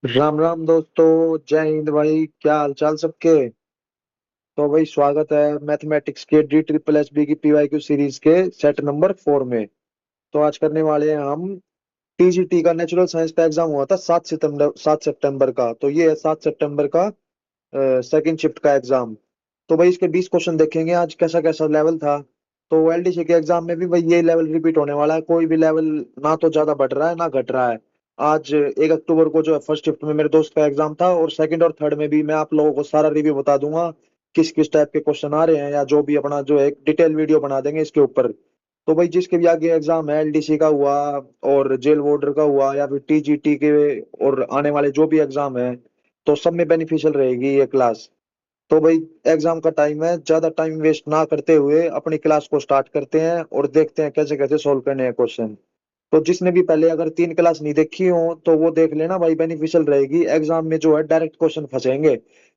राम राम दोस्तों, जय हिंद भाई। क्या हाल चाल सबके। तो भाई स्वागत है मैथमेटिक्स के डी ट्रिपल एस बी की पीवाईक्यू सीरीज के सेट नंबर 4 में। तो आज करने वाले हैं हम टीजीटी का नेचुरल साइंस का एग्जाम हुआ था 7 सितंबर का। तो ये है 7 सितंबर का सेकंड शिफ्ट का एग्जाम। तो भाई इसके 20 क्वेश्चन देखेंगे आज कैसा कैसा लेवल था। तो एलडीसी के एग्जाम में भी भाई ये लेवल रिपीट होने वाला है, कोई भी लेवल ना तो ज्यादा बढ़ रहा है ना घट रहा है। आज 1 अक्टूबर को जो है फर्स्ट शिफ्ट में मेरे दोस्त का एग्जाम था, और सेकंड और थर्ड में भी मैं आप लोगों को सारा रिव्यू बता दूंगा किस किस टाइप के क्वेश्चन आ रहे हैं, या जो भी अपना जो है डिटेल वीडियो बना देंगे इसके ऊपर। तो भाई जिसके भी आगे एग्जाम है, एलडीसी का हुआ और जेल वार्डर का हुआ या फिर टीजीटी के और आने वाले जो भी एग्जाम है, तो सब में बेनिफिशियल रहेगी ये क्लास। तो भाई एग्जाम का टाइम है, ज्यादा टाइम वेस्ट ना करते हुए अपनी क्लास को स्टार्ट करते हैं और देखते हैं कैसे कैसे सोल्व करने हैं क्वेश्चन। तो जिसने भी पहले अगर 3 क्लास नहीं देखी हो तो वो देख लेना भाई, बेनिफिशियल रहेगी। एग्जाम में जो है डायरेक्ट क्वेश्चन फंसेंगे।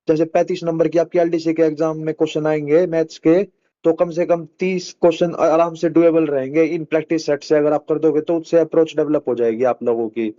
जैसे 35 नंबर की आपकी एलडीसी के एग्जाम में क्वेश्चन आएंगे मैथ्स के, तो कम से कम 30 क्वेश्चन आराम से डुएबल रहेंगे इन प्रैक्टिस सेट से। अगर आप कर दोगे तो उससे अप्रोच डेवलप हो जाएगी आप लोगों की।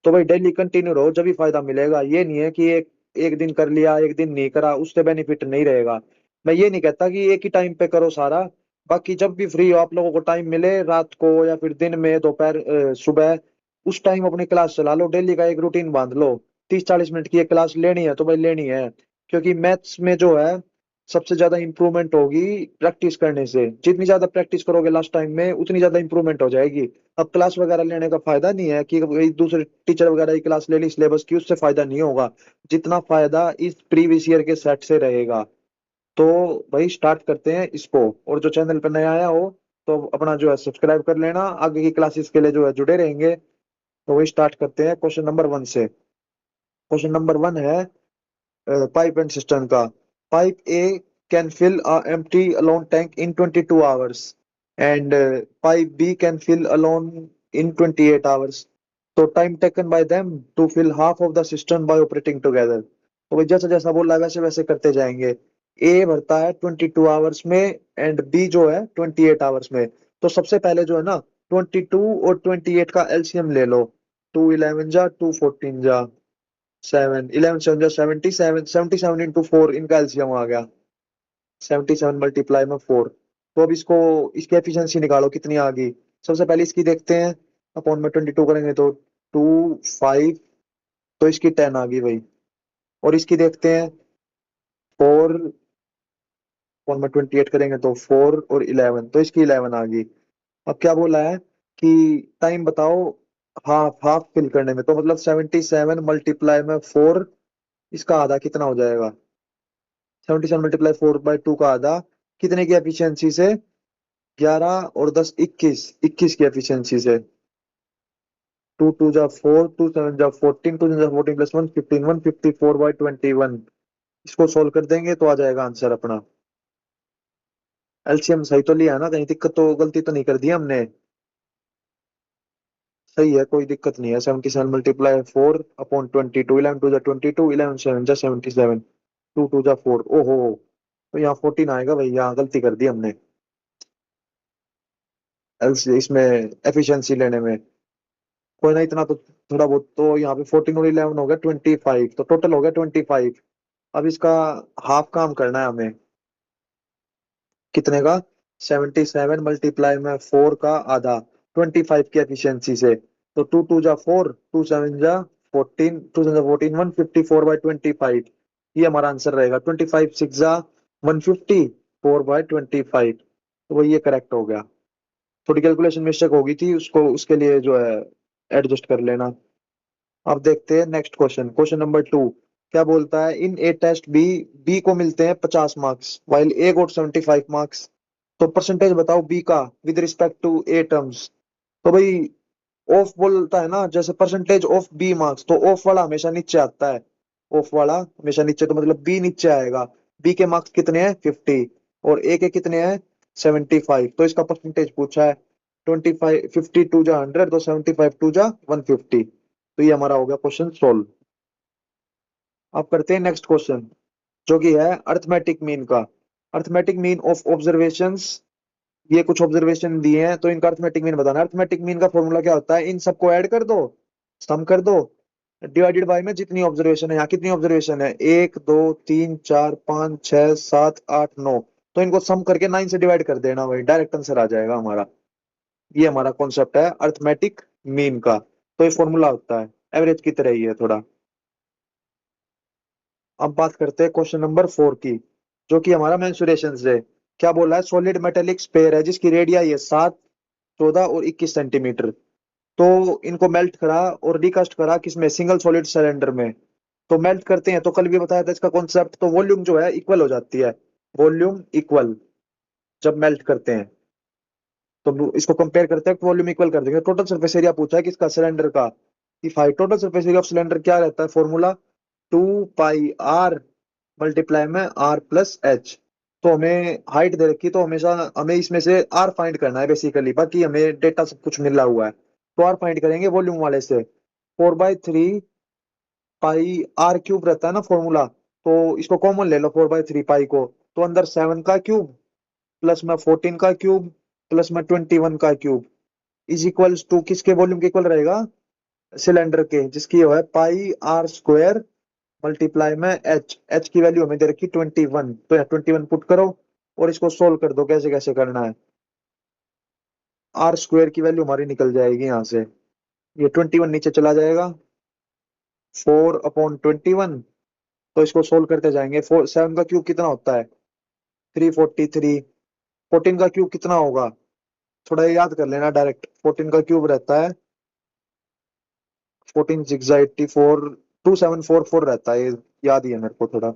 तो भाई डेली कंटिन्यू रहो, जब भी फायदा मिलेगा। ये नहीं है कि एक एक दिन कर लिया एक दिन नहीं करा उससे बेनिफिट नहीं रहेगा। मैं ये नहीं कहता कि एक ही टाइम पे करो सारा। बाकी जब भी फ्री हो आप लोगों को टाइम मिले, रात को या फिर दिन में, दोपहर, सुबह, उस टाइम अपनी क्लास चला लो। डेली का एक रूटीन बांध लो। 30-40 मिनट की एक क्लास लेनी है तो भाई लेनी है। क्योंकि मैथ्स में जो है सबसे ज्यादा इंप्रूवमेंट होगी प्रैक्टिस करने से। जितनी ज्यादा प्रैक्टिस करोगे लास्ट टाइम में उतनी ज्यादा इंप्रूवमेंट हो जाएगी। अब क्लास वगैरह लेने का फायदा नहीं है कि कोई दूसरे टीचर वगैरह की क्लास ले ली सिलेबस की, उससे फायदा नहीं होगा। जितना फायदा इस प्रीवियस ईयर के सेट से रहेगा। तो भाई स्टार्ट करते हैं इसको। और जो चैनल पर नया आया हो तो अपना जो है सब्सक्राइब कर लेना, आगे की क्लासेस के लिए जो है जुड़े रहेंगे। तो वही स्टार्ट करते हैं क्वेश्चन नंबर 1 से। क्वेश्चन नंबर 1 है पाइप एंड सिस्टम का। Pipe A can fill a empty alone tank in 22 hours, and pipe B can fill alone in 28 hours. तो time taken by them to fill half of the system by operating together. तो भाई जैसा जैसा बोला है वैसे वैसे करते जाएंगे। ए भरता है 22 आवर्स में, एंड बी जो है 28 आवर्स में। तो सबसे पहले जो है ना, 22 और 28 का एलसीएम ले लो। 2 11 जा, 2 14 जा, 7 11 7 जा 77, 77 × 4 इनका एलसीएम आ गया। 77 × 4। तो अब इसको, इसकी एफिशिएंसी निकालो कितनी आ गई। सबसे पहले इसकी देखते हैं। अपॉन में 22 करेंगे तो 2 5, तो इसकी 10 आ गई भाई। और इसकी देखते हैं 4, अपॉन में 28 करेंगे तो 4 और 11, तो इसकी 11 आ गई। अब क्या बोला है कि टाइम बताओ हाफ हाफ फिल करने में। तो मतलब 77 × 4, इसका आधा कितना हो जाएगा। 77 × 4/2 का आधा कितने की एफिशिएंसी से, 11 और 10 21, 21 की एफिशिएंसी से। 2 2 जा 4, 2 7 जा 14, 2 7 जा 14 + 1 15, 154/21। इसको सोल्व कर देंगे तो आ जाएगा आंसर अपना। एलसीएम सही तो लिया है ना, कहीं दिक्कत तो गलती तो नहीं कर दी हमने। सही है, कोई दिक्कत नहीं है। 77 × 4 अपॉन 22, 11 2 जा 22, 11 7 जा 77, 2 2 जा 4। ओहो, तो यहाँ 14 आएगा भाई, यहाँ गलती कर दी हमने एल इसमें एफिशिएंसी लेने में। कोई ना, इतना तो थोड़ा बहुत तो यहाँ पे 14 और 11 हो गया 25, तो टोटल हो गया 25। अब इसका हाफ काम करना है हमें। कितने का, 77 × 4 का आधा 25 की एफिशिएंसी से। तो 2 2 जा 4, 2 7 जा 14, 2 7 जा 14, 154/25। ये हमारा आंसर रहेगा। 25 6 जा 150, 4/25। तो वही ये करेक्ट हो गया। थोड़ी कैलकुलेशन मिस्टेक हो गई थी, उसको उसके लिए जो है एडजस्ट कर लेना। अब देखते हैं नेक्स्ट क्वेश्चन। क्वेश्चन नंबर 2 क्या बोलता है। In a test B, B को मिलते हैं 50 marks, while A got 75 marks. तो परसेंटेज बताओ बी का with respect to A terms. तो भाई ऑफ बोलता है ना, जैसे परसेंटेज ऑफ बी मार्क्स, तो ऑफ वाला हमेशा नीचे आता है। ऑफ वाला हमेशा नीचे, तो मतलब बी नीचे आएगा। बी के मार्क्स कितने हैं 50, और ए के कितने हैं 75। तो इसका परसेंटेज पूछा है। 25 52 जा 100, तो 75 2 जा 150। तो ये हमारा हो गया क्वेश्चन सोल्व। अब करते हैं नेक्स्ट क्वेश्चन, जो कि है अर्थमेटिक मीन का। Arithmetic mean of observations. ये कुछ ऑब्जर्वेशन दिए हैं तो इनका अर्थमेटिक मीन बताना है। अर्थमेटिक मीन का फॉर्मूला क्या होता है, इन सबको ऐड कर दो, सम कर दो, डिवाइडेड बाय में जितनी ऑब्जर्वेशन है, यहाँ कितनी ऑब्जर्वेशन है, 1 2 3 4 5 6 7 8 9, तो इनको सम करके 9 से डिवाइड कर देना, वही डायरेक्ट आंसर आ जाएगा हमारा। ये हमारा कॉन्सेप्ट है अर्थमेटिक मीन का। तो ये फॉर्मूला होता है, एवरेज की तरह ही है थोड़ा। अब बात करते हैं क्वेश्चन नंबर 4 की, जो कि हमारा मेंसुरेशन है। क्या बोला है, सॉलिड मेटेलिक स्पेयर है जिसकी रेडियाई है 7 14 और 21 सेंटीमीटर। तो इनको मेल्ट करा और रिकास्ट करा किसमें, सिंगल सॉलिड सिलेंडर में। तो मेल्ट करते हैं, तो कल भी बताया था इसका कॉन्सेप्ट, तो वॉल्यूम जो है इक्वल हो जाती है, वॉल्यूम इक्वल जब मेल्ट करते हैं। तो इसको कंपेयर करते हैं, वॉल्यूम इक्वल कर देंगे। टोटल सरफेस एरिया पूछा है किसका, सिलेंडर का। कि five total surface area of cylinder क्या रहता है, फॉर्मूला 2 पाई आर मल्टीप्लाई में आर प्लस एच। तो हमें हाइट दे रखी, तो हमेशा हमें इसमें से आर फाइंड करना है बेसिकली, बाकी हमें डेटा सब कुछ मिला हुआ है। तो आर फाइंड करेंगे वॉल्यूम वाले से। 4/3 पाई आर क्यूब रहता है ना फॉर्मूला, तो इसको कॉमन ले लो 4/3 पाई को। तो अंदर 7 का क्यूब प्लस में 14 का क्यूब प्लस में 21 का क्यूब इज इक्वल्स टू किसके वॉल्यूम के इक्वल रहेगा, सिलेंडर के, जिसकी है पाई आर स्क्वायर मल्टीप्लाई में एच। एच की वैल्यू हमें दे रखी 21, तो यहाँ 21 पुट करो और इसको सोल्व कर दो, कैसे कैसे करना है। आर स्क्वायर की वैल्यू हमारी निकल जाएगी यहाँ से, ये 21 नीचे चला जाएगा, 4/21। तो इसको सोल्व करते जाएंगे। 7 का क्यूब कितना होता है, 343। 14 का क्यूब कितना होगा, थोड़ा ये याद कर लेना डायरेक्ट। 14 का क्यूब रहता है 14 6 84, 2744 रहता है, ये याद ही है मेरे को थोड़ा,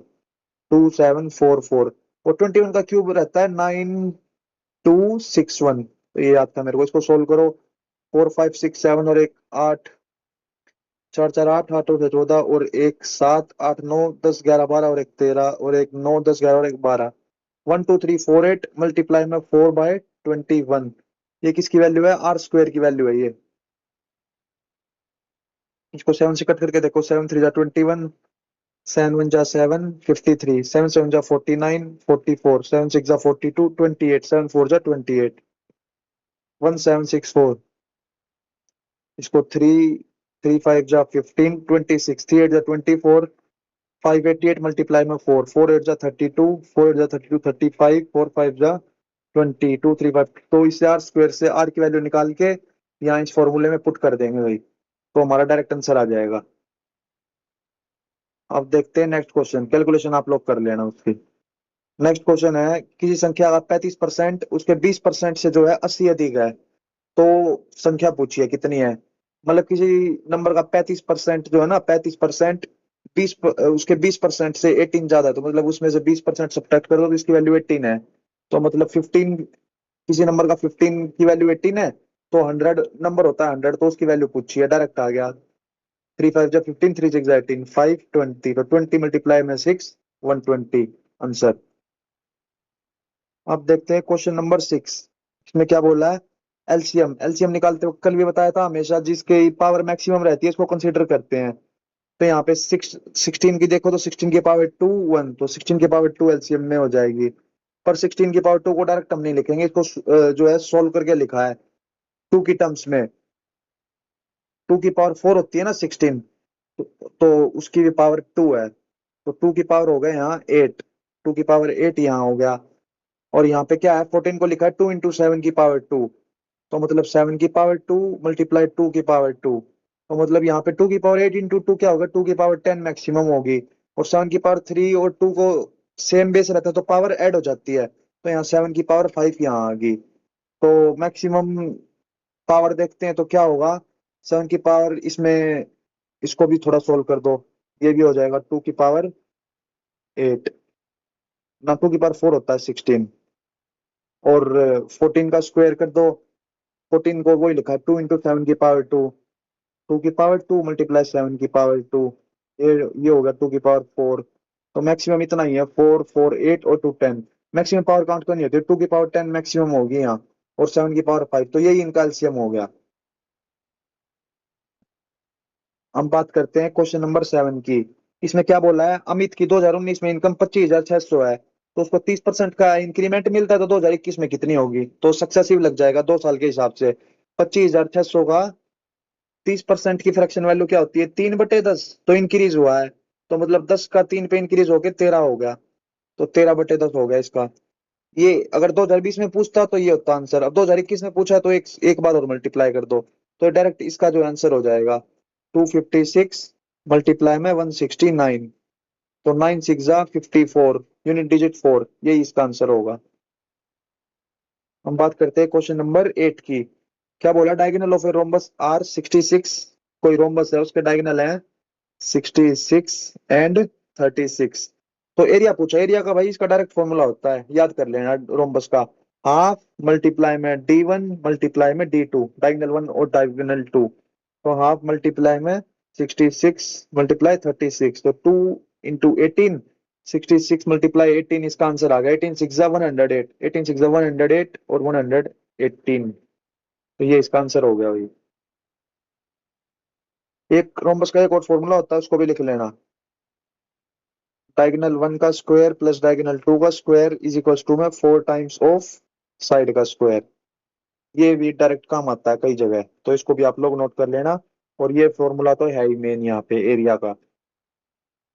2744। और 21 का क्यूब रहता है 9261, तो ये याद था मेरे को। इसको सोल्व करो, 4 5 6 7 और एक 8, 4 4 8, 8 और 14 और एक 7 8 9 10 11 12 और एक 13 और एक 9 10 11 और एक 12, 1 2 3 4 8 मल्टीप्लाई में 4/21। ये किसकी वैल्यू है, आर स्क्वायर की वैल्यू है ये। इसको 7 से कट करके देखो, 7 3 जा 21, 7 1 जा 7 53, 7 7 जा 49 44, 7 6 जा 42 28, 7 4 जा 28, 1764। इसको 3 3 5 जा 15 26, 3 8 जा 24, 588 मल्टीप्लाई में 4 4 8 जा 32, 4 8 जा 32 35, 4 5 जा 20 2 3 5। तो इसे आर स्क्वायर से आर की वैल्यू निकाल के यहाँ इस फॉर्मूले में पुट कर देंगे भाई, तो हमारा डायरेक्ट आंसर आ जाएगा। अब देखते हैं नेक्स्ट क्वेश्चन, कैलकुलेशन आप लोग कर लेना उसकी। नेक्स्ट क्वेश्चन है, किसी संख्या का 35% उसके 20% से जो है 80 अधिक है, तो संख्या पूछिए कितनी है। मतलब किसी नंबर का 35% जो है ना, 35% 20 उसके 20% से 18 ज्यादा है, तो मतलब उसमें से 20% सब्ट्रैक्ट कर दो तो इसकी वैल्यू 18 है। तो मतलब 15, किसी नंबर का 15 की वैल्यू 18 है, तो 100 नंबर होता है 100, तो उसकी वैल्यू पूछी है, डायरेक्ट आ गया। 3 5 जा 15, 3 6 जा 18, 520, तो 20 मल्टीप्लाई में 6, 120 आंसर। अब देखते हैं क्वेश्चन नंबर 6, इसमें क्या बोला है, एलसीएम। एलसीएम निकालते वक्त कल भी बताया था, हमेशा जिसके पावर मैक्सिमम रहती है इसको कंसीडर करते हैं। तो यहाँ पे 16 की देखो, तो 16 की पावर 2 1, तो 16 की पावर 2 एलसीएम में हो जाएगी। पर 16 की पावर 2 को डायरेक्ट हम नहीं लिखेंगे, इसको जो है सोल्व करके लिखा है 2 की टर्म्स में। 2 की पावर 4 होती है ना 16, तो उसकी भी पावर 2 है, तो 2 की पावर हो गया यहाँ 8, 2 की पावर 8 यहाँ हो गया। और यहाँ पे क्या है, 14 को लिखा है 2 × 7 की पावर 2, तो मतलब 7 की पावर 2 मल्टीप्लाई 2 की पावर 2, तो मतलब यहाँ पे 2 की पावर 8 × 2 क्या होगा, 2 की पावर 10 मैक्सिमम होगी। और 7 की पावर 3 और 2 को सेम बेस रहता है, तो पावर ऐड हो जाती है, तो यहाँ 7 की पावर 5 यहाँ आ गई। तो मैक्सिमम पावर देखते हैं तो क्या होगा, 7 की पावर इसमें, इसको भी थोड़ा सोल्व कर दो, ये भी हो जाएगा 2 की पावर 8, ना 2 की पावर 4 होता है 16, और 14 का स्क्वायर कर दो। 14 को वही लिखा है 2 × 7 की पावर 2, 2 की पावर 2 मल्टीप्लाई 7 की पावर 2, ये हो गया 2 की पावर 4। तो मैक्सिमम इतना ही है, 4 4 8 और 2 10। मैक्सिमम पावर काउंट करनी होती है, 2 की पावर 10 मैक्सिमम होगी यहाँ, और 7 की पावर 5, तो यही इनका एलसीएम हो गया। हम बात करते हैं क्वेश्चन नंबर 7 की। इसमें क्या बोला है, अमित की 2019 में इनकम 25,600 है, तो उसको 30% का इंक्रीमेंट मिलता है, तो 2021 में कितनी होगी। तो सक्सेसिव लग जाएगा 2 साल के हिसाब से, 25,600 का 30% की फ्रैक्शन वैल्यू क्या होती है? 3/10। तो इंक्रीज हुआ है, तो मतलब 10 का 3 पे इंक्रीज होके 13 हो गया, तो 13/10 हो गया इसका। ये अगर 2020 में पूछता तो ये होता आंसर। अब 2021 में पूछा तो एक एक बार और मल्टीप्लाई कर दो, तो डायरेक्ट इसका जो आंसर हो जाएगा 256 मल्टीप्लाई में 169, तो 9 6 54, यूनिट डिजिट 4, यही इसका आंसर होगा। हम बात करते हैं क्वेश्चन नंबर 8 की। क्या बोला? Diagonal of a rhombus are 66। कोई रोम्बस है, उसके डायगोनल है 66 एंड 36। तो एरिया पूछा। एरिया का भाई इसका डायरेक्ट फॉर्मूला होता है, याद कर लेना रोम्बस का। हाफ मल्टीप्लाई में D1 मल्टीप्लाई में D2, डायगोनल 1 और डायगोनल 2। तो हाफ मल्टीप्लाई में 66 मल्टीप्लाई 36, तो 2 इंटू 18, 66 मल्टीप्लाई 18, इसका आंसर आ गया 18 6 108, 18 6 108 और 118। तो ये इसका आंसर हो गया भाई। एक रोम्बस का एक और फॉर्मूला होता है, उसको भी लिख लेना। डायगोनल 1 का स्क्वायर प्लस डायगोनल 2 का स्क्वायर इज इक्वल टू में 4 टाइम्स ऑफ साइड का स्क्वायर। ये भी डायरेक्ट काम आता है कई जगह, तो इसको भी आप लोग नोट कर लेना। और ये फॉर्मूला तो है ही मेन यहाँ पे एरिया का।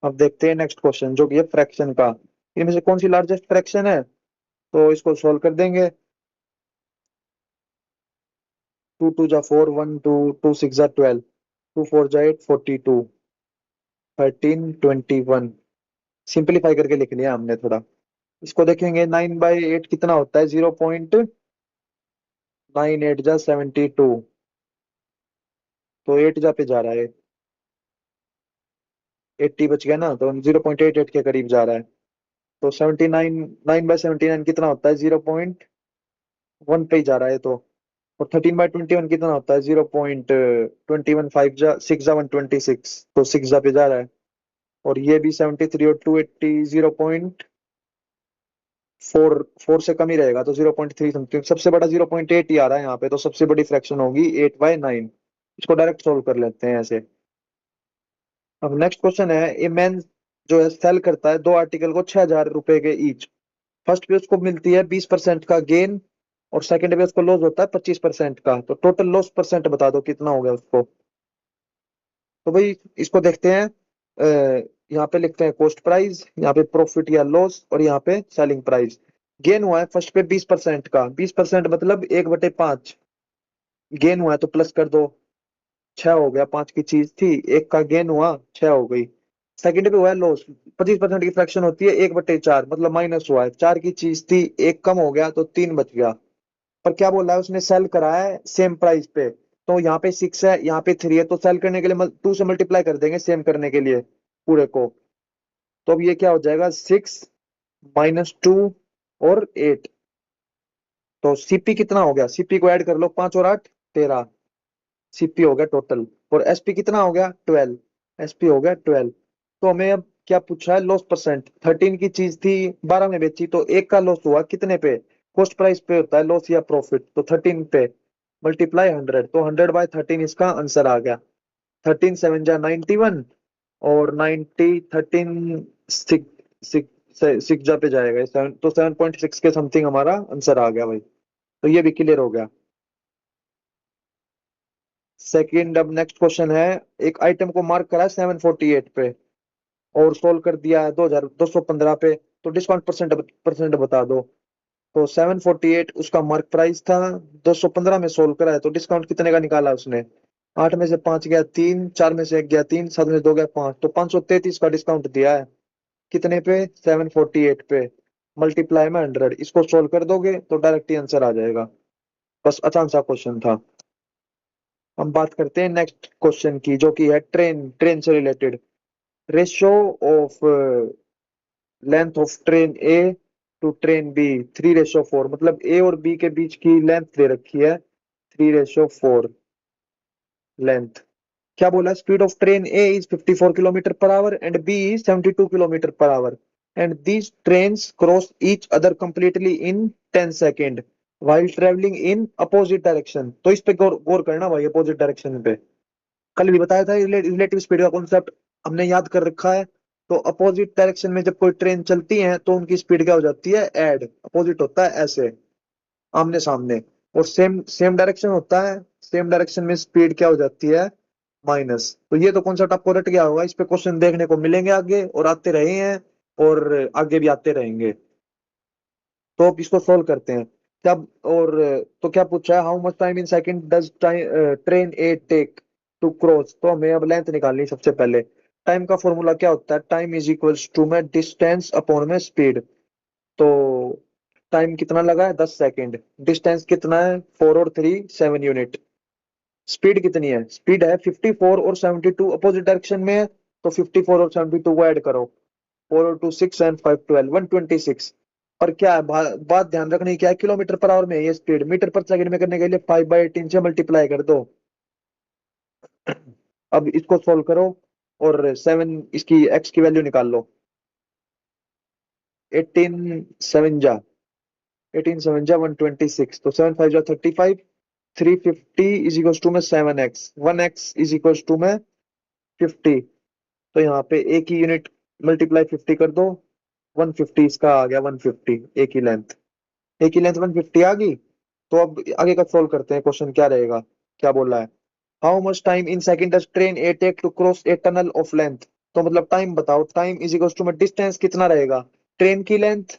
अब देखते हैं नेक्स्ट क्वेश्चन, जो कि है फ्रैक्शन का। इनमें से कौन सी लार्जेस्ट फ्रैक्शन है? तो इसको सोल्व कर देंगे। 2 2 जा 4, 1 2, 2 6 जा 12, 2 4 जा 8, 42, 13 21। सिंपलीफाई करके लिख लिया हमने थोड़ा। इसको देखेंगे 9/8 कितना होता है? 0.98 जा 72, तो 8 जा पे जा रहा है, 80 बच गया ना, तो 0.88 के करीब जा रहा है। तो 79, 9/79 कितना होता है? 0.1 पे ही जा रहा है तो। और 13/21 कितना होता है? 0.21, 5 जा 6 जा 126, तो 6 जा पे जा रहा है। और ये भी 73 और 280, 0.4 से कम ही रहेगा, तो 0.3 समथिंग। सबसे बड़ा 0.8 ही आ रहा है यहाँ पे, तो सबसे बड़ी फ्रैक्शन होगी 8/9। इसको डायरेक्ट सोल्व कर लेते हैं ऐसे। अब नेक्स्ट क्वेश्चन है, ए मैन जो है सेल करता है दो आर्टिकल को 6,000 रुपए के ईच। फर्स्ट पे उसको मिलती है 20% का गेन, और सेकंड पे उसको लॉस होता है 25% का। तो टोटल लॉस परसेंट बता दो कितना हो गया उसको। तो भाई इसको देखते हैं। यहाँ पे लिखते हैं कॉस्ट प्राइस, यहाँ पे प्रॉफिट या लॉस, और यहाँ पे सेलिंग प्राइस। गेन हुआ है फर्स्ट पे 20% का, 20% मतलब 1/5। गेन हुआ है तो प्लस कर दो, 6 हो गया। 5 की चीज थी, एक का गेन हुआ, 6 हो गई। सेकंड पे हुआ है लॉस, 25% की फ्रैक्शन होती है 1/4, मतलब माइनस हुआ है। 4 की चीज थी, एक कम हो गया, तो 3 बच गया। पर क्या बोल रहा है, उसने सेल करा है सेम प्राइस पे। तो यहाँ पे 6 है, यहाँ पे 3 है, तो सेल करने के लिए 2 से मल्टीप्लाई कर देंगे सेम करने के लिए पूरे को। तो अब ये क्या हो जाएगा? 6 - 2 और 8। तो सीपी कितना हो गया? सीपी को ऐड कर लो, 5 और 8 13। सीपी हो गया टोटल। और एसपी कितना हो गया? 12। एसपी हो गया 12। तो हमें अब क्या पूछा है? Loss percent. 13 की चीज थी, 12 में बेची, तो एक का लॉस हुआ कितने पे? कॉस्ट प्राइस पे होता है लॉस या प्रॉफिट, तो 13 पे मल्टीप्लाई 100, तो 100/13 इसका आंसर आ गया। 13 7 जा 91, और 90 13 सिक्स सिक्स जा पे जाएगा 7, तो 7.6 के समथिंग हमारा आंसर आ गया भाई। तो ये भी क्लियर हो गया। सेकंड, अब नेक्स्ट क्वेश्चन है। एक आइटम को मार्क करा है 748 पे, और सोल्व कर दिया है 2215 पे। तो डिस्काउंट परसेंट बता दो। तो 748 उसका मार्क प्राइस था, 215 में सोल्व करा है, तो डिस्काउंट कितने का निकाला उसने? 8 में से 5 गया 3, 4 में से 1 गया 3, 7 में से 2 गया 5, तो 533 का डिस्काउंट दिया है। कितने पे? 748 पे मल्टीप्लाई में 100। इसको सोल्व कर दोगे तो डायरेक्ट ही आंसर आ जाएगा। बस आसान सा क्वेश्चन था। हम बात करते हैं नेक्स्ट क्वेश्चन की, जो कि है ट्रेन ट्रेन से related. Ratio of length of train A to train B 3:4, मतलब ए और बी के बीच की लेंथ दे रखी है 3:4 लेंथ। क्या बोला? Speed of train A is 54 kilometre per hour and B is 72 kilometre per hour, and these trains cross each other completely in 10 second while traveling in opposite direction. तो इस पे गौर करना भाई, अपोजिट डायरेक्शन पे। कल भी बताया था रिलेटिव स्पीड का कॉन्सेप्ट, हमने याद कर रखा है। तो अपोजिट डायरेक्शन में जब कोई ट्रेन चलती है तो उनकी स्पीड क्या हो जाती है? एड। अपोजिट होता है ऐसे, आमने सामने। और सेम सेम डायरेक्शन होता है, सेम डायरेक्शन में स्पीड क्या हो जाती है? माइनस। तो ये तो कॉन्सेप्ट आपको रट गया होगा, इस पे क्वेश्चन देखने को मिलेंगे आगे, और आते रहे हैं और आगे भी आते रहेंगे। तो अब इसको सोल्व करते हैं क्या। और तो क्या पूछा है, how much time in second does train A take to cross. तो हमें अब लेंथ निकालनी है सबसे पहले। टाइम का फॉर्मूला क्या होता है, टाइम इज इक्वल्स टू में डिस्टेंस अपॉन में स्पीड। तो टाइम कितना लगा है, 10 सेकंड। डिस्टेंस कितना है, 4 और 3 7 यूनिट। स्पीड कितनी है, स्पीड है 54 और 72 अपोजिट डायरेक्शन में है। तो 54 और 72 को ऐड करो, 4 और 2 6 एंड 5 12 126। और क्या है, बात ध्यान रखने की क्या है, किलोमीटर पर आवर में है ये स्पीड, मीटर पर सेकंड में करने के लिए 5/18 से मल्टीप्लाई कर दो। अब इसको सोल्व करो और 7 इसकी एक्स की वैल्यू निकाल लो। 18 7 जा 126, तो 7 5 जा 35, 350 इज इक्वल टू में 7x, 1x is equal to में 50। तो यहाँ पे एक ही यूनिट मल्टीप्लाई 50 कर दो, 150 इसका आ गया, 150 एक ही लेंथ। एक ही लेंथ 150 आ गई। तो अब आगे का सोल्व करते हैं, क्वेश्चन क्या रहेगा, क्या बोला है, how much time in second does train A take to cross a tunnel of length. तो मतलब टाइम बताओ, टाइम इज इक्वल टू में डिस्टेंस कितना रहेगा, ट्रेन की लेंथ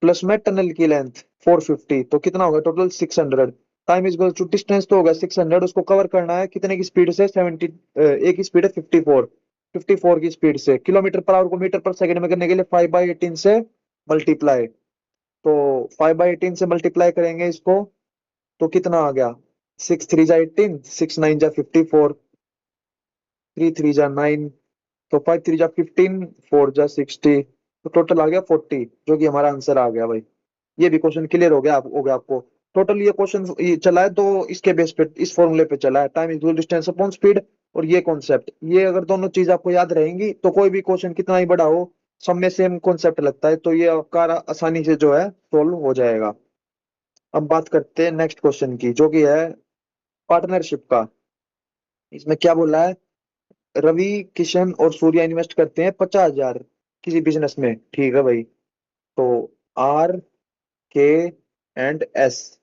प्लस में टनल की लेंथ 450, तो कितना होगा total 600। Time is equal to distance तो होगा 600, उसको कवर करना है कितने की स्पीड से, 70, एक की स्पीड है 54, 54 की स्पीड से। किलोमीटर पर आवर को मीटर पर सेकंड में करने के लिए 5/18 से मल्टीप्लाई। तो 5/18 से मल्टीप्लाई करेंगे इसको, तो कितना आ गया, 6 3 जा 18, 6 9 जा 54, 3 3 जा 9, तो 5 3 जा 15, 4 जा 60, तो टोटल आ गया 40, जो कि हमारा आंसर आ गया भाई। ये भी क्वेश्चन क्लियर हो गया, हो गया आपको। टोटल ये क्वेश्चन चला है तो इसके बेस पे, इस फॉर्मूले पे चला है, time equal distance upon speed. और ये कॉन्सेप्ट, ये अगर दोनों चीज आपको याद रहेंगी तो कोई भी क्वेश्चन कितना ही बड़ा हो, सब में सेम कॉन्सेप्ट लगता है, तो ये आपका आसानी से जो है सोल्व हो जाएगा। अब बात करते हैं नेक्स्ट क्वेश्चन की, जो कि है पार्टनरशिप का। इसमें क्या बोला है, रवि किशन और सूर्या इन्वेस्ट करते हैं 50,000 किसी बिजनेस में, ठीक है भाई। तो आर के एंड एस।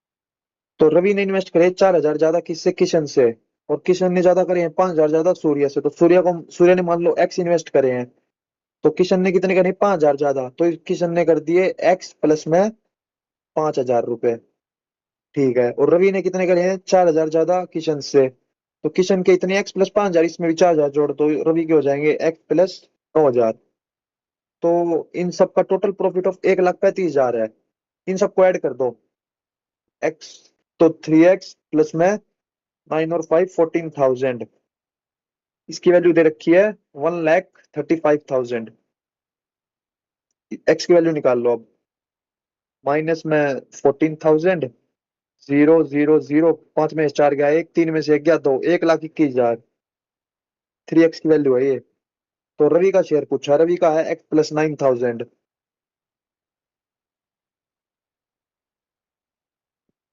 तो रवि ने इन्वेस्ट करे 4,000 ज्यादा किससे, किशन से। और किशन ने ज्यादा करे हैं 5,000 ज्यादा सूर्या से। तो सूर्या ने मान लो एक्स इन्वेस्ट करे हैं, तो किशन ने कितने करे, 5,000 ज्यादा, तो किशन ने कर दिए एक्स प्लस में 5,000 रुपए, ठीक है। और रवि ने कितने करे हैं, 4,000 ज्यादा किशन से। तो किशन के इतने एक्स प्लस 5,000, इसमें भी 4,000 जोड़ दो, रवि के हो जाएंगे एक्स प्लस 9,000। तो इन सब का टोटल प्रॉफिट ऑफ 1,35,000 है। इन सबको ऐड कर दो, एक्स, तो 3x प्लस में 9 और 5 14,000। इसकी वैल्यू दे रखी है 1,35,000। एक्स की वैल्यू निकाल लो अब, माइनस में 14,000, 0 0 0, 5 में से 4 गया 1, 3 में से 1 गया 2, 1,21,000। 3x की वैल्यू है ये। तो रवि का शेयर पूछा, रवि का है एक्स प्लस 9,000,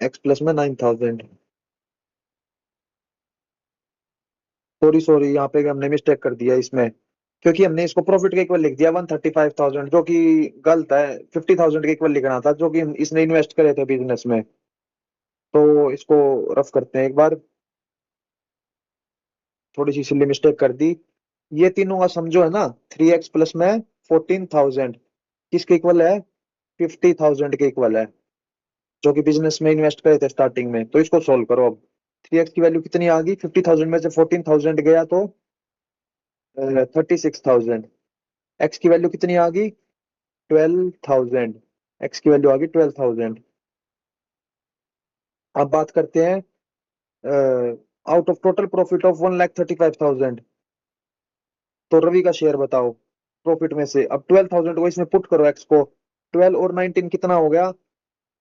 एक्स प्लस में 9,000। सॉरी सॉरी, यहाँ पे हमने मिस्टेक कर दिया इसमें, क्योंकि हमने इसको प्रॉफिट के इक्वल लिख दिया 135,000, जो कि गलत है। 50,000 के इक्वल लिखना था, जो कि इसने इन्वेस्ट करे थे बिजनेस में। तो इसको रफ करते हैं एक बार, थोड़ी सी सिली मिस्टेक कर दी। ये तीनों का समझो है ना, 3x प्लस में 14,000 किसके इक्वल है, 50,000 के इक्वल है, जो कि बिजनेस में इन्वेस्ट करे थे स्टार्टिंग में। तो इसको सोल्व करो अब, 3x की वैल्यू कितनी आ गई, 50,000 में से 14,000 गया तो 36,000। एक्स की वैल्यू कितनी आ गई, 12,000। एक्स की वैल्यू आ गई 12,000। अब बात करते हैं out of total profit of 1,35,000, तो रवि का शेयर बताओ प्रॉफिट में से। अब 12,000 को इसमें पुट करो, एक्स को, 12 और 19 कितना हो गया,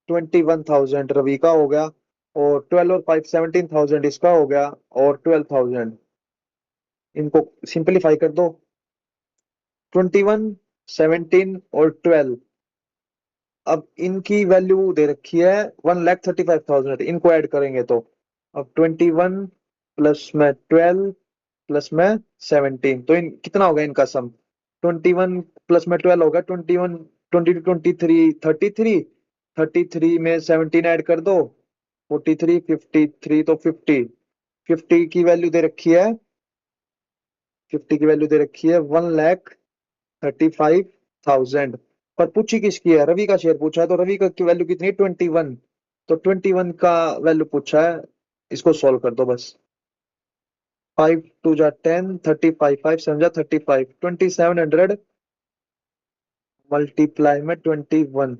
21,000 रवि का हो गया। और 12 और 5 17,000 इसका हो गया, और 12,000, इनको सिंपलीफाई कर दो, 21 17 और 12। अब इनकी वैल्यू दे रखी है 1,35,000, इनको ऐड करेंगे तो, अब 21 प्लस में 12 प्लस में 17, तो इन कितना होगा इनका सम, 21 प्लस में 12 होगा 21, 22 23 33, 33 में 17 ऐड कर दो, 43 53, तो 50, 50 की वैल्यू दे रखी है 50 की वैल्यू दे रखी है 1,35,000। पर पूछी किसकी है? रवि का शेयर पूछा है, तो रवि का की वैल्यू कितनी है? 21। तो 21 का वैल्यू पूछा है, इसको सॉल्व कर दो बस। 5 2 जा 10, 35, 5 7 जा 35, 2700 मल्टीप्लाई में 21,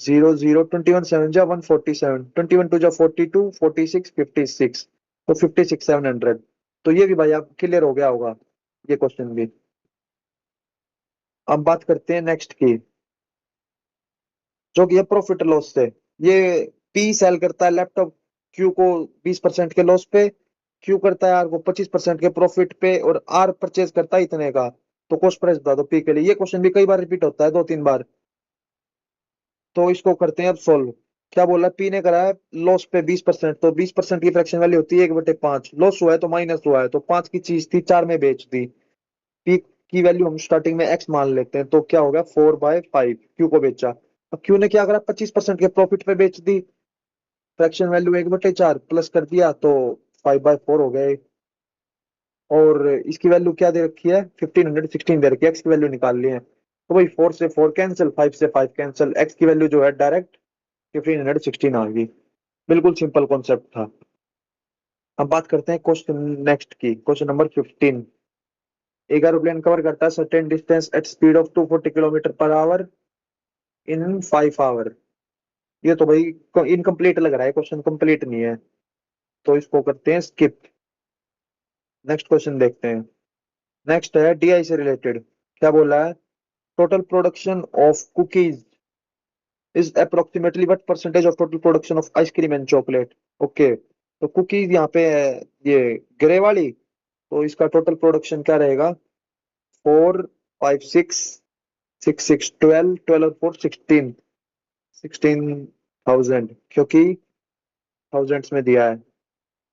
0 0, 21 7 जा 147, 21 2 जा 42, 46, 56, तो 56 700। तो ये भी भाई आप क्लियर हो गया होगा, ये क्वेश्चन भी। अब बात करते हैं नेक्स्ट की, जो कि है प्रॉफिट लॉस से। ये पी सेल करता है लैपटॉप क्यू को 20% के लॉस पे, क्यू करता है आर को 25% के प्रॉफिट पे, और आर परचेज करता है इतने का। तो कॉस्ट प्राइस बता दो पी के लिए। ये क्वेश्चन भी कई बार रिपीट होता है, 2 3 बार। तो इसको करते हैं अब सोल्व। क्या बोला? पी ने करा है लॉस पे 20%, तो 20% की फ्रैक्शन वैल्यू होती है 1/5। लॉस हुआ है तो माइनस हुआ है, तो 5 की चीज थी 4 में बेच दी। पी की वैल्यू हम स्टार्टिंग में एक्स मान लेते हैं, तो क्या होगा? 4/5 क्यू को बेचा। अब क्यू ने क्या करा? 25% के प्रॉफिट पे बेच दी। फ्रैक्शन वैल्यू 1/4 प्लस कर दिया, तो 5/4 हो गए। और इसकी वैल्यू क्या दे रखी है? 1516 दे रखी है। एक्स की वैल्यू निकाल ली है, तो भाई 4 से 4 कैंसिल, 5 से 5 कैंसिल, एक्स की वैल्यू जो है डायरेक्ट 1516 आ गई। बिल्कुल सिंपल कॉन्सेप्ट था। अब बात करते हैं क्वेश्चन नेक्स्ट की, क्वेश्चन नंबर 15। एक एरोप्लेन कवर करता है certain distance at speed of 240 km/h in 5 hour. ये तो भाई इनकम्प्लीट लग रहा है, क्वेश्चन कंप्लीट नहीं है, तो इसको करते हैं स्किप। नेक्स्ट क्वेश्चन देखते हैं। नेक्स्ट है डीआई से रिलेटेड। क्या बोला है? Total production of cookies is approximately what percentage of total production of ice cream and chocolate? Okay, तो कुकीज यहाँ पे है ये ग्रे वाली, तो इसका टोटल प्रोडक्शन क्या रहेगा? 4 5 6 6 6 12, 12 और 4 16, 16,000, क्योंकि थाउजेंड्स में दिया है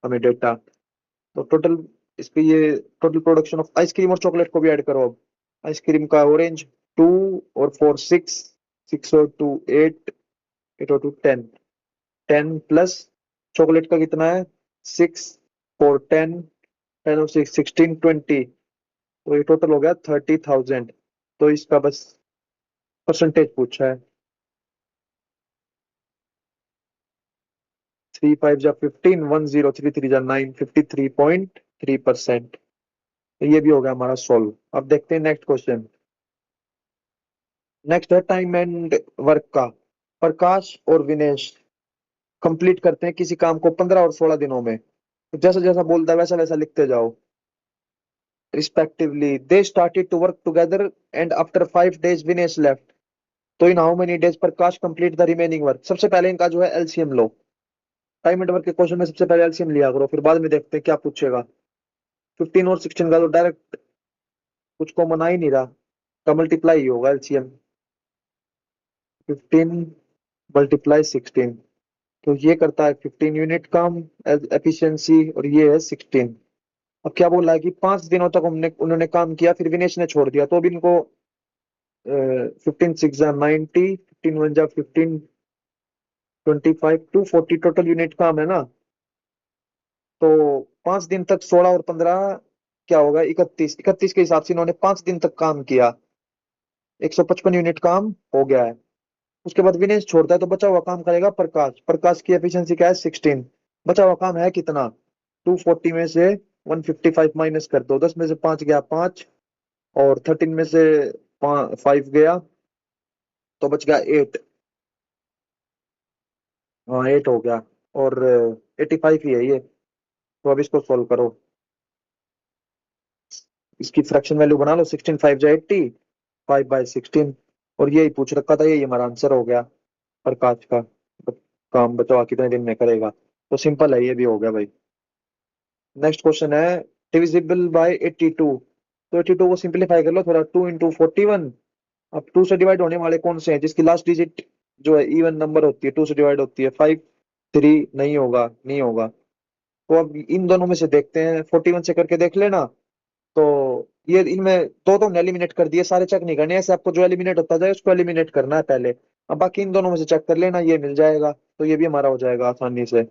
हमें डेटा। तो टोटल इस पे ये टोटल प्रोडक्शन ऑफ आइसक्रीम और चॉकलेट को भी ऐड करो अब। आइसक्रीम का ऑरेंज 2 और 4 6, 6 और 2 8, 8 और 2 10, 10 प्लस चॉकलेट का कितना है? 6 4 10, 10 और 6 16 20, तो ये टोटल हो गया 30,000। तो इसका बस परसेंटेज पूछा है। 3 5 जा 15, 1 0 3 3 जा 9, 53.3%। तो ये भी हो गया हमारा सोल्व। अब देखते हैं नेक्स्ट क्वेश्चन। नेक्स्ट है टाइम एंड वर्क का। प्रकाश और विनेश कंप्लीट करते हैं किसी काम को 15 और 16 दिनों में। तो जैसा जैसा बोलता है वैसा वैसा लिखते जाओ। Respectively they started to work together and after 5 days Vinesh left, तो in how many days Prakash complete the remaining work. सबसे पहले इनका जो है एलसीएम लो। टाइम एंड वर्क के क्वेश्चन में सबसे पहले एलसीएम लिया करो, फिर बाद में देखते हैं क्या पूछेगा। 15 और 16 का तो डायरेक्ट कुछ कॉमन आ ही नहीं रहा, का मल्टीप्लाई ही होगा एलसीएम। 15 × 16, तो ये करता है 15 यूनिट काम एफिशिएंसी, और ये है 16। अब क्या बोल रहा है कि 5 दिनों तक हमने उन्होंने काम किया, फिर विनेश ने छोड़ दिया, तो भी इनको 15 6 जा 90, 15 1 जा 15, 25 240 टोटल यूनिट काम है ना। तो 5 दिन तक 16 और 15 क्या होगा? 31, 31 के हिसाब से इन्होंने 5 दिन तक काम किया, 155 यूनिट काम हो गया है। उसके बाद विनेश छोड़ता है, तो बचा हुआ काम करेगा प्रकाश। प्रकाश की एफिशिएंसी क्या है? 16। बचा हुआ काम है कितना? 240 में से 155 माइनस कर दो, 10 में से 5 गया 5, और 13 में से 5 गया, तो बच गया 8। हाँ 8 हो गया, और 85 ही है ये। तो अब इसको सोल्व करो, इसकी फ्रैक्शन वैल्यू बना लो। 16 5 जा 80, 5/16, और यही पूछ रखा था, यही हमारा आंसर हो गया। प्रकाश का काम बचाओ कितने दिन में करेगा, तो सिंपल है, ये भी हो गया भाई। नेक्स्ट क्वेश्चन है डिविजिबल बाय 82। तो 82 को सिंपलीफाई कर लो थोड़ा। 2 × 41। अब 2 से डिवाइड होने वाले कौन से हैं जिसकी लास्ट डिजिट जो है इवन नंबर होती है, 2 से डिवाइड होती है? 5 3 नहीं होगा, नहीं होगा। तो अब इन दोनों में से देखते हैं, 41 से करके देख लेना। तो ये इनमें दो तो एलिमिनेट कर दिए, सारे चेक नहीं करने, ऐसे आपको जो एलिमिनेट होता जाए उसको एलिमिनेट करना है पहले। अब बाकी इन दोनों में से चेक कर लेना, ये मिल जाएगा, तो ये भी हमारा हो जाएगा आसानी से।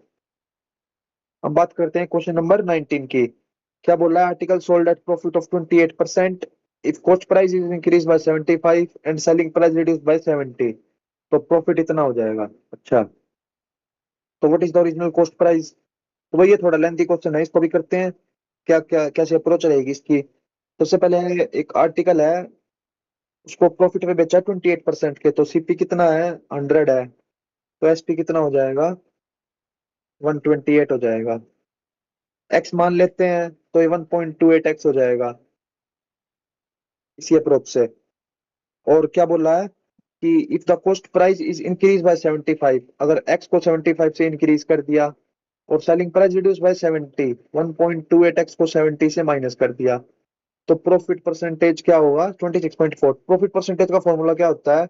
अब बात करते हैं क्वेश्चन नंबर 19 की। क्या बोल रहा है, article sold at profit of 28% if cost price is increase by 75 and selling price reduce by 70, तो प्रॉफिट इतना हो जाएगा। अच्छा, तो what is the original cost price? तो वही ये थोड़ा लेंथी क्वेश्चन है, इसको भी करते हैं। क्या क्या कैसे अप्रोच रहेगी इसकी? सबसे पहले एक आर्टिकल है, उसको प्रॉफिट में बेचा 28% के, तो सीपी कितना है, 100 है, तो एसपी कितना हो जाएगा, 128 हो जाएगा। एक्स मान लेते हैं, तो ये 1.28x हो जाएगा इसी अप्रोच से। और क्या बोल रहा है कि if the cost price is increase by 75, अगर एक्स को 75 से इंक्रीज कर दिया और selling price reduce by 70, 1.28x को 70 से माइनस कर दिया, तो प्रॉफिट परसेंटेज क्या होगा, 26.4। प्रॉफिट परसेंटेज का फॉर्मूला क्या होता है,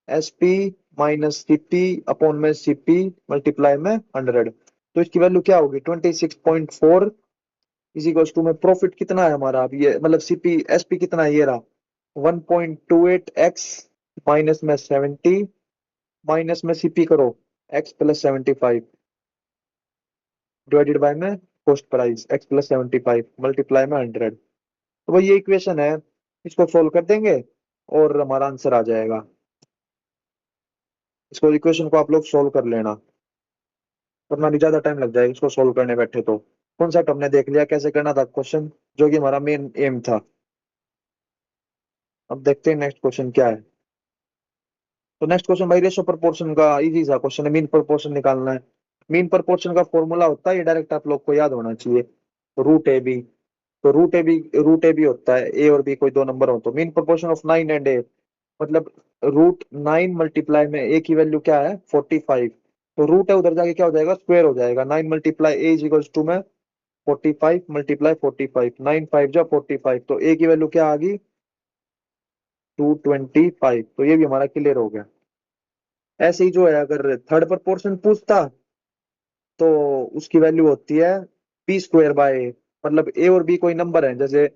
एसपी माइनस सीपी अपॉन में सीपी मल्टीप्लाई में 100। तो इसकी वैल्यू क्या होगी, 26.4 इज इक्वल टू में प्रॉफिट कितना है हमारा, अब ये मतलब सीपी एसपी कितना है, ये रहा 1.28x माइनस में 70 माइनस में सीपी करो x प्लस 75 डिवाइडेड बाय में cost price x plus 75 multiply में 100। तो भाई ये इक्वेशन है, इसको सोल्व कर देंगे और हमारा आंसर आ जाएगा। इसको इक्वेशन को आप लोग सोल्व कर लेना, वरना भी ज्यादा टाइम लग जाएगा इसको सोल्व करने बैठे तो। कॉन्सेप्ट हमने देख लिया कैसे करना था क्वेश्चन, जो कि हमारा मेन एम था। अब देखते हैं नेक्स्ट क्वेश्चन क्या है। तो नेक्स्ट क्वेश्चन भाई रेशो प्रोपोर्शन का इजी सा क्वेश्चन है, मीन प्रोपोर्शन निकालना है। मीन प्रोपोर्शन का फॉर्मूला होता है, ये डायरेक्ट आप लोग को याद होना चाहिए, रूट ए बी। तो रूट ए बी होता है, ए और बी कोई दो नंबर हो तो मीन प्रोपोर्शन ऑफ 9 एंड ए, मतलब रूट 9 मल्टीप्लाई में ए की वैल्यू क्या है, 45। तो रूट है उधर जाके क्या हो जाएगा, स्क्वायर हो जाएगा। 9 multiply A is equal to में 45 मल्टीप्लाई 45, 9 5 जा 45, तो ए की वैल्यू क्या आ गई, 225। तो ये भी हमारा क्लियर हो गया। ऐसे ही जो है, अगर थर्ड प्रोपोर्शन पूछता तो उसकी वैल्यू होती है बी स्क्वायर बाय ए, मतलब ए और बी कोई नंबर है, जैसे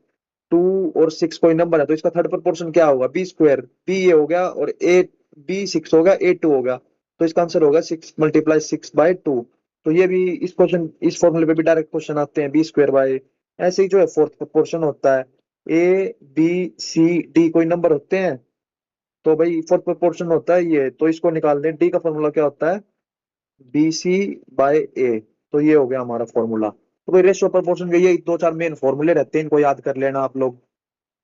2 और 6 कोई नंबर है, तो इसका थर्ड प्रोपोर्शन क्या होगा, बी स्क्वायर, बी ए हो गया और ए बी 6 हो गया, ए 2 हो गया, तो इसका आंसर होगा 6 × 6/2। तो ये भी इस क्वेश्चन इस फॉर्मूले पे भी डायरेक्ट क्वेश्चन आते हैं, बी स्क्वायर बाय। ऐसे ही जो है फोर्थ प्रोपोर्शन होता है, ए बी सी डी कोई नंबर होते हैं, तो भाई फोर्थ प्रोपोर्शन होता है ये, तो इसको निकाल दें। डी का फॉर्मूला क्या होता है, बी सी बाय ए। तो ये हो गया हमारा फॉर्मूला। तो भाई रेशियो प्रोपोर्शन के ये दो चार मेन फॉर्मूले रहते हैं, इनको याद कर लेना आप लोग।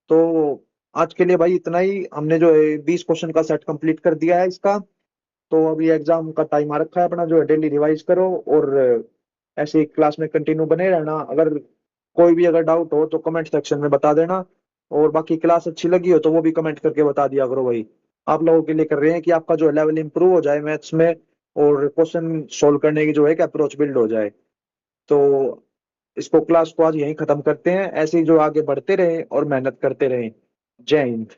तो आज के लिए भाई इतना ही, हमने जो है 20 क्वेश्चन का सेट कंप्लीट कर दिया है इसका। तो अभी एग्जाम का टाइम आ रखा है अपना, जो है डेली रिवाइज करो और ऐसे ही क्लास में कंटिन्यू बने रहना। अगर कोई भी अगर डाउट हो तो कमेंट सेक्शन में बता देना, और बाकी क्लास अच्छी लगी हो तो वो भी कमेंट करके बता दिया करो। भाई आप लोगों के लिए कर रहे हैं कि आपका जो है लेवल इंप्रूव हो जाए मैथ्स में, और क्वेश्चन सोल्व करने की जो है अप्रोच बिल्ड हो जाए। तो इसको क्लास को आज यहीं खत्म करते हैं, ऐसे ही जो आगे बढ़ते रहे और मेहनत करते रहे। जय हिंद।